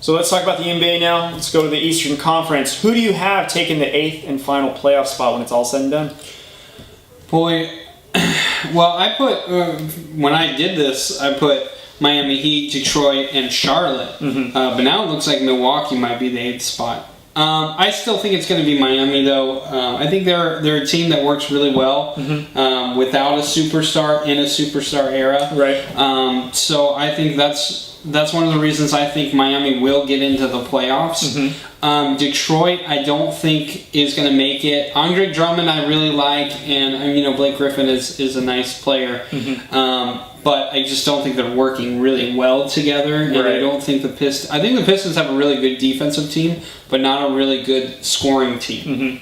So let's talk about the NBA now. Let's go to the Eastern Conference. Who do you have taking the 8th and final playoff spot when it's all said and done? Boy, well, I put, when I did this, I put Miami Heat, Detroit, and Charlotte. But now it looks like Milwaukee might be the 8th spot. I still think it's going to be Miami, though. I think they're a team that works really well without a superstar in a superstar era. Right. So I think that's one of the reasons I think Miami will get into the playoffs. Detroit, I don't think is going to make it. Andre Drummond, I really like, and Blake Griffin is a nice player. But I just don't think they're working really well together, and I don't think the Pistons. I think the Pistons have a really good defensive team, but not a really good scoring team.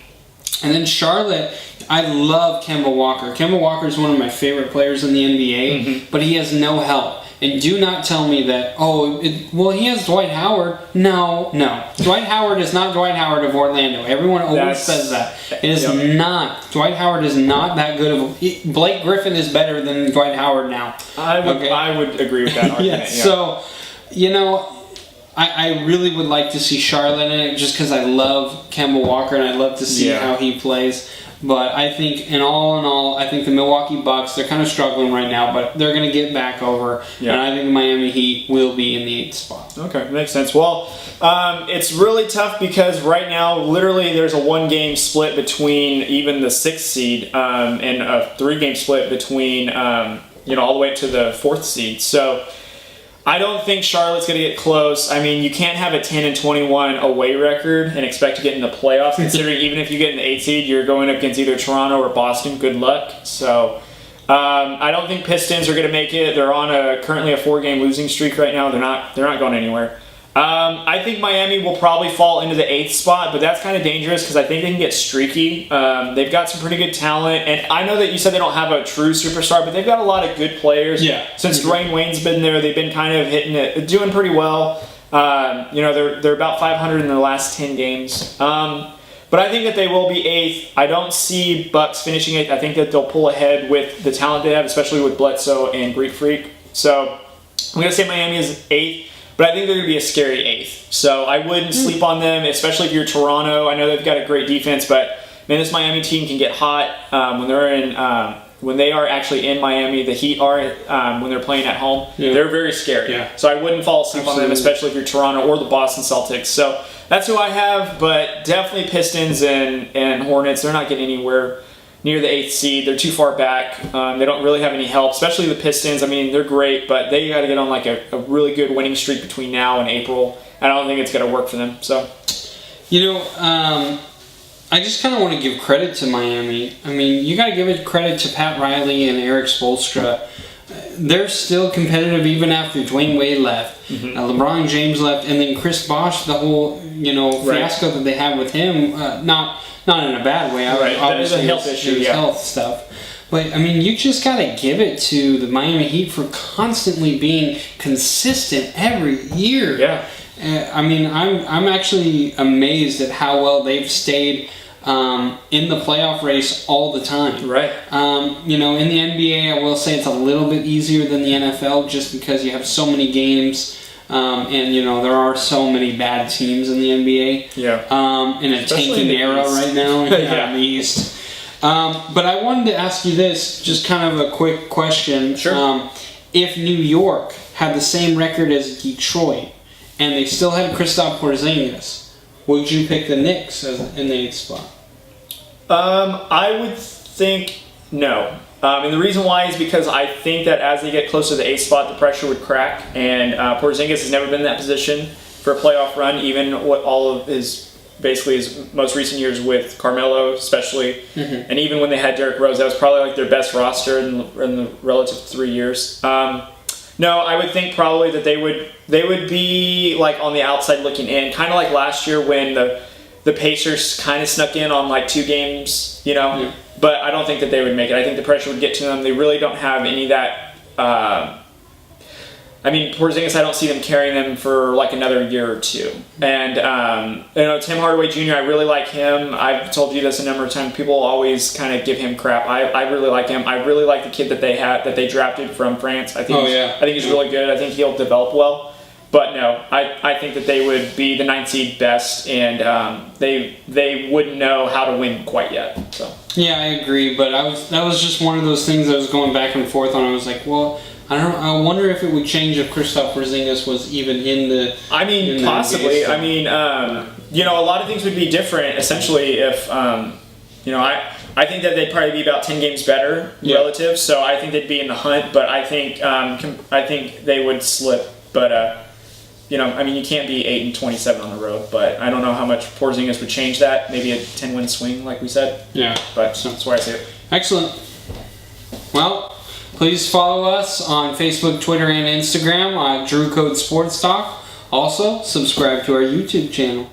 And then Charlotte, I love Kemba Walker. Kemba Walker is one of my favorite players in the NBA, but he has no help. And do not tell me that, he has Dwight Howard. No. Dwight Howard is not Dwight Howard of Orlando. Everyone always says that. It is not. Dwight Howard is not that good of Blake Griffin is better than Dwight Howard now. I would agree with that argument. So, I really would like to see Charlotte in it just because I love Kemba Walker and I'd love to see how he plays. But I think, in all, I think the Milwaukee Bucks, they're kind of struggling right now, but they're going to get back over. And I think the Miami Heat will be in the 8th spot. Okay, makes sense. Well, it's really tough because right now, literally, there's a 1-game split between even the 6th seed and a 3-game split between, all the way to the 4th seed. So I don't think Charlotte's going to get close. I mean, you can't have a 10-21 away record and expect to get in the playoffs, considering even if you get in the 8th seed, you're going up against either Toronto or Boston. Good luck. So I don't think Pistons are going to make it. They're on currently a 4-game losing streak right now. They're not going anywhere. I think Miami will probably fall into the 8th spot, but that's kind of dangerous because I think they can get streaky. They've got some pretty good talent, and I know that you said they don't have a true superstar, but they've got a lot of good players. Since Dwayne Wayne's been there, they've been kind of hitting it, doing pretty well. They're about 500 in their last 10 games. But I think that they will be 8th. I don't see Bucks finishing 8th. I think that they'll pull ahead with the talent they have, especially with Bledsoe and Greek Freak. So I'm going to say Miami is 8th. But I think they're going to be a scary 8th. So I wouldn't sleep on them, especially if you're Toronto. I know they've got a great defense, but man, this Miami team can get hot when they are actually in Miami. The Heat are when they're playing at home. They're very scary. So I wouldn't fall asleep on them, especially if you're Toronto or the Boston Celtics. So that's who I have, but definitely Pistons and Hornets. They're not getting anywhere near the 8th seed. They're too far back. They don't really have any help, especially the Pistons. I mean, they're great, but they got to get on like a really good winning streak between now and April. I don't think it's going to work for them. So, I just kind of want to give credit to Miami. I mean, you got to give it credit to Pat Riley and Eric Spoelstra. They're still competitive even after Dwayne Wade left, LeBron James left, and then Chris Bosh, the whole fiasco that they had with him. Not in a bad way. Obviously, health issue, health stuff. But, I mean, you just got to give it to the Miami Heat for constantly being consistent every year. I mean, I'm actually amazed at how well they've stayed in the playoff race all the time. In the NBA, I will say it's a little bit easier than the NFL just because you have so many games. And there are so many bad teams in the NBA. In a especially tanking era right now in the East. But I wanted to ask you this, just kind of a quick question. If New York had the same record as Detroit and they still had Kristaps Porzingis, would you pick the Knicks in the 8th spot? I would think no. And the reason why is because I think that as they get closer to the 8th spot, the pressure would crack. And Porzingis has never been in that position for a playoff run, even what all of his most recent years with Carmelo, especially. And even when they had Derrick Rose, that was probably like their best roster in the relative 3 years. No, I would think probably that they would be like on the outside looking in, kind of like last year when the Pacers kind of snuck in on like 2 games, But I don't think that they would make it. I think the pressure would get to them. They really don't have any of that. Porzingis, I don't see them carrying them for like another year or two. And Tim Hardaway Jr., I really like him. I've told you this a number of times. People always kind of give him crap. I really like him. I really like the kid that they drafted from France. I think he's really good. I think he'll develop well. But no, I think that they would be the 9th seed best, and they wouldn't know how to win quite yet. So yeah, I agree. But that was just one of those things I was going back and forth on. I was like, well, I wonder if it would change if Kristaps Porzingis was even in the. I mean, possibly. I mean, you know, a lot of things would be different. Essentially, if you know, I think that they'd probably be about 10 games better relative. So I think they'd be in the hunt. But I think they would slip. But you know, I mean, you can't be 8-27 on the road. But I don't know how much Porzingis would change that. Maybe a 10-win swing, like we said. Yeah. But that's where I see it. Excellent. Well, please follow us on Facebook, Twitter, and Instagram on Drew Code Sports Talk. Also, subscribe to our YouTube channel.